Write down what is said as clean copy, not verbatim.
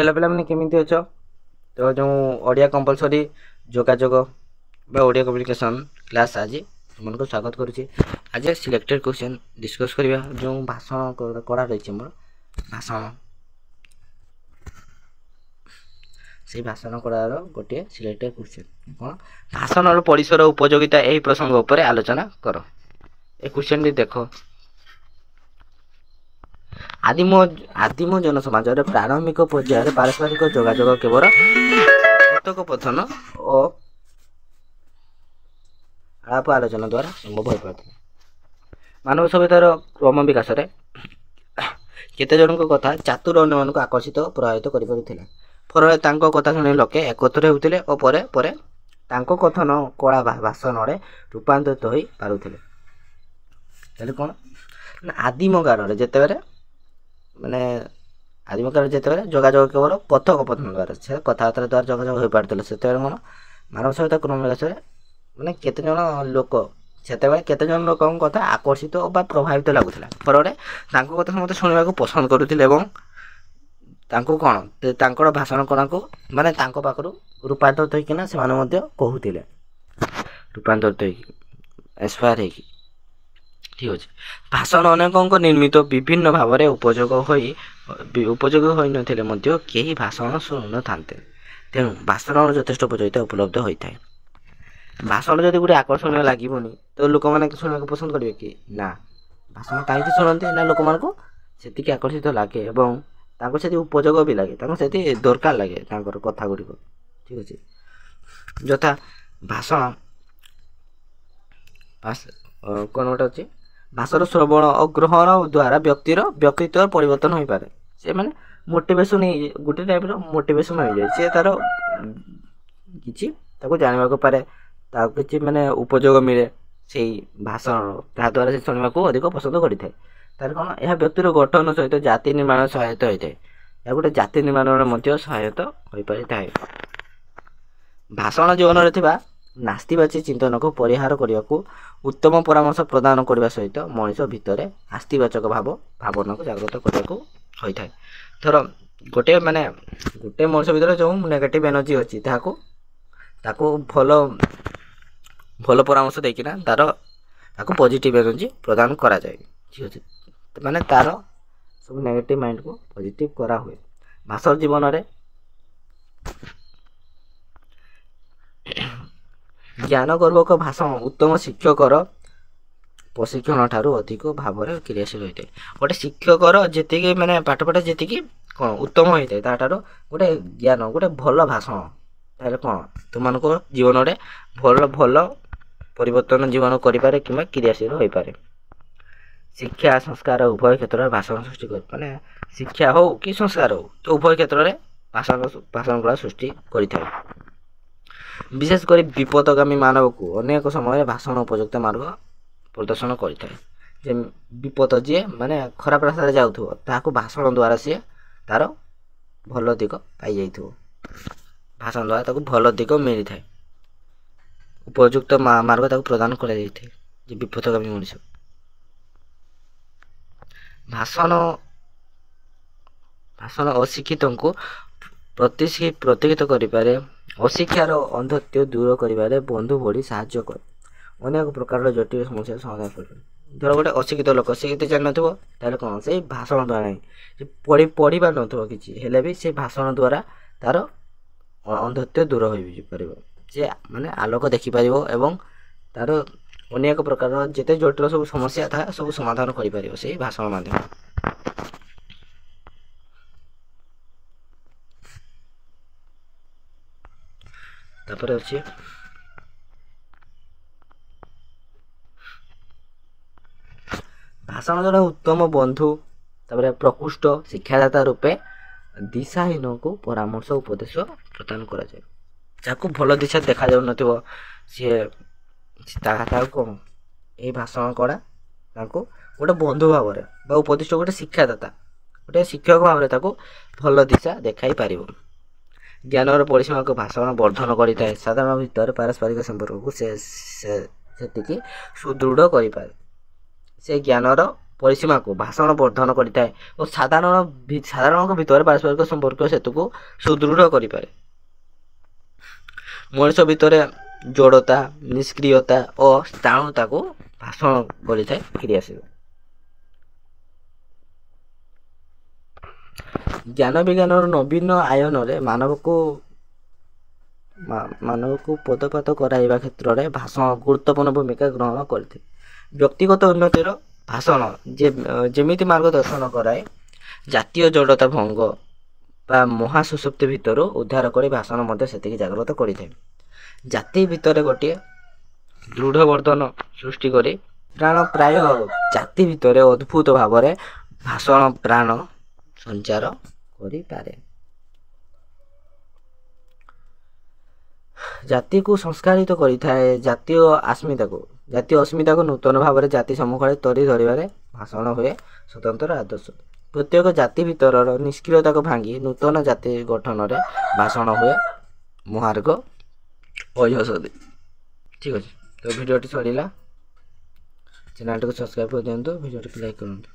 Hello पे केमी अच्छ तो जो ओडिया कंपलसरी जोगाजोग ओडिया कम्युनिकेशन क्लास आज तुमको स्वागत करुच्ची। आज सिलेक्टेड क्वेश्चन डिस्कस करवा जो भाषण करा रही मोर भाषण से भाषण करार गोटे सिलेक्टेड क्वेश्चन कौन भाषण परिसर उपयोगिता यही प्रसंग उपर आलोचना कर। ए क्वेश्चन देख आदिम जनसमाज प्रारंभिक पर्यायर पारस्परिक जोगाजोग केवल कथोपकथन और आलाप आलोचना द्वारा संभव हो पाता। मानव सभ्यतार क्रम विकास केते जनक कथा चातुर अन्य मानक आकर्षित प्रभावित कर फल कथा शुणी लोके एकत्र होते और परे परे तांको कथन कला भाषण रूपांतरित हो पारुथिले। कौन आदिम काल जिते माने आदिम काल जिते जोगाजोग केवल कथोपकथन द्वारा से कथबार्ता द्वारा जोगाजोग हो पार्थिले से कौन मानव सभ्यता क्रम विकास माने केते जन लोक केते जन लोक कथा आकर्षित और प्रभावित लगुला फल तांको कथा समस्त शुणा पसंद करुथिले एवं तांको कौन तांकर भाषण कला को माने तांको पाखरु रूपांतरित होइकिना से माने मध्ये कहूथिले रूपांतरित होइकि एक्सपायर होइकि ठीक अछि। भाषण अनेकों निर्मित विभिन्न भाव में उपयोग होई नथिले मध्ये केही भाषण शुणु न थांते तेणु भाषण यथेष्ट उपयोगिता उपलब्ध होता है। भाषण जदि गोटे आकर्षणीय लगे तो लोक मैंने शुणा पसंद करेंगे कि ना भाषण कहीं शुणती ना लोक मानक से आकर्षित लगे और से उपयोग भी लगे से दरकार लगे कथा गुड़िक ठीक अच्छे। यथा भाषण कौन गोटे अच्छे भाषण श्रवण और ग्रहण द्वारा व्यक्तिर व्यक्तित्व परिवर्तन हो पाए से माने मोटिवेशन गोटे टाइप मोटिवेशन हो जाए सी तार कि जानवा को पारे कि माने उपयोग मिले से भाषण द्वारा से शुणा को अधिक पसंद करें तार कौन यह व्यक्तिर गठन सहित जाति निर्माण सहायता होता है या गोटे जाति निर्माण सहायता हो पारि है। भाषण जीवन में नास्तिबाची चिंतन को परिहार करने को उत्तम परामर्श प्रदान करने सहित मनीष भितर आस्तिवाचक भावना को जागृत करने को होता है। धर गोटे माने गोटे मनीष भितर जो नेगेटिव एनर्जी अच्छी ताको भल भल परामर्श देकिना ताको पॉजिटिव एनर्जी प्रदान करा जाए ठीक अच्छे माने तार सब नेगेटिव माइंड को पॉजिटिव करा हुए। भाषण जीवन में ज्ञानगर्भक भाषण उत्तम शिक्षकर प्रशिक्षण ठारू अधिक भाव में क्रियाशील होता है। गोटे शिक्षकर जी मैंने पाठपाठ जी कौन उत्तम होता है ताठार गोटे ज्ञान गोटे भल भाषण ताले कौन तुम जीवन में भल भल परिवर्तन जीवन करें कि क्रियाशील हो पाए। शिक्षा संस्कार उभय क्षेत्र में भाषण सृष्टि कर माने शिक्षा हो कि संस्कार हो तो उभय क्षेत्र में भाषण कला सृष्टि करें। विशेषकर विपदगामी मानव को अनेक समय भाषण उपयुक्त मार्ग प्रदर्शन करें। विपद जी माने खराब रास्ता जाऊ भाषण द्वारा सी तार भल दिग पाई जाइथो भाषण द्वारा ताको भल दिग मिली थाए उपयुक्त मार्ग ताको प्रदान कर विपदगामी मनुष्य। भाषण भाषण अशिक्षित को प्रतिहित करें अशिक्षार अंधत्व दूर कर बंधु भली साहाय्य कर अनेक प्रकार जटिल समस्या समाधान कर। धर गोटे अशिक्षित लोक से जान ना कौन से भाषण द्वारा नहीं पढ़ा न कि भी से भाषण द्वारा तार अंधत्व दूर हो पार से माने आलोक देखिपार एवं तार अनेक प्रकार जिते जटिल सब समस्या था सब समाधान कर से भाषण माध्यम। तापर अच्छे भाषण जन उत्तम बंधु तापर प्रकृष्ट शिक्षादाता रूपे दिशाहीन को परामर्श उपदेश प्रदान करा जाए जाको भल दिशा देखा जाऊ नथिबो सी कौन ये भाषण कड़ा गोटे बंधु भाव में उपदिष्ट गोटे शिक्षादाता गोटे शिक्षक भाव में भल दिशा देखाई पार। ज्ञान परिसीमा को भाषण वर्धन करता है साधारण भितर पारस्परिक संपर्क को से सुदृढ़ कर से ज्ञानर ପରିସୀମାକୁ ଭାଷଣ ବର୍ଦ୍ଧନ କରିଥାଏ ଓ ସାଧାରଣଙ୍କ ଭିତରେ ପାରସ୍ପରିକ ସମ୍ପର୍କ ସେତୁକୁ ସୁଦୃଢ଼ କରିପାରେ। ମଣିଷ ଭିତରେ ଜଡ଼ତା, ନିଷ୍କ୍ରିୟତା ଓ ସ୍ଥାଣୁତାକୁ ଭାଷଣ କରିଥାଏ ଫେରି ଆସିବ। ଜ୍ଞାନ ବିଜ୍ଞାନର ନବୀନ ଆୟନରେ ମାନବକୁ ପଦପାତ କରାଇବା କ୍ଷେତ୍ରରେ ଭାଷଣ ଗୁରୁତ୍ୱପୂର୍ଣ୍ଣ ଭୂମିକା ଗ୍ରହଣ କରିଥାଏ। ବ୍ୟକ୍ତିଗତ ଉନ୍ନତିର ଭାଷଣ ଯେମିତି ମାର୍ଗଦର୍ଶନ କରାଏ, ଜାତୀୟ ଜଡ଼ତା ଭଙ୍ଗ ବା ମହାସୁଷୁପ୍ତି ଭିତରୁ ଉଦ୍ଧାର କରି ଭାଷଣ ମଧ୍ୟ ସେତିକି ଜାଗ୍ରତ କରିଥାଏ। ଜାତି ଭିତରେ ଗୋଟିଏ ଦୃଢ଼ ବର୍ଦ୍ଧନ ସୃଷ୍ଟି କରି ପ୍ରାୟ ଜାତି ଭିତରେ ଅଦ୍ଭୁତ ଭାବରେ ଭାଷଣ ପ୍ରାଣ ସଞ୍ଚାର କରିପାରେ। ଜାତିକୁ ସଂସ୍କାରିତ କରିଥାଏ। ଜାତୀୟ ଅସ୍ମିତାକୁ ନୂତନ ଭାବରେ ଜାତି ସମ୍ମୁଖରେ ତରି ଧରିବାରେ ଭାଷଣ ହୁଏ ସ୍ୱତନ୍ତ୍ର ଆଦର୍ଶ। ପ୍ରତ୍ୟେକ ଜାତି ଭିତରର ନିଷ୍କ୍ରିୟତାକୁ ଭାଙ୍ଗି ନୂତନ ଜାତି ଗଠନରେ ଭାଷଣ ହୁଏ ମହାର୍ଘ ଐଶ୍ୱରୀ। ଠିକ୍ ଅଛି, ତ ଭିଡ଼ିଓଟି ସରିଲା। ଚ୍ୟାନେଲଟିକୁ ସବସ୍କ୍ରାଇବ୍ କରିଦିଅନ୍ତୁ, ଭିଡ଼ିଓଟିକୁ ଲାଇକ୍ କରନ୍ତୁ।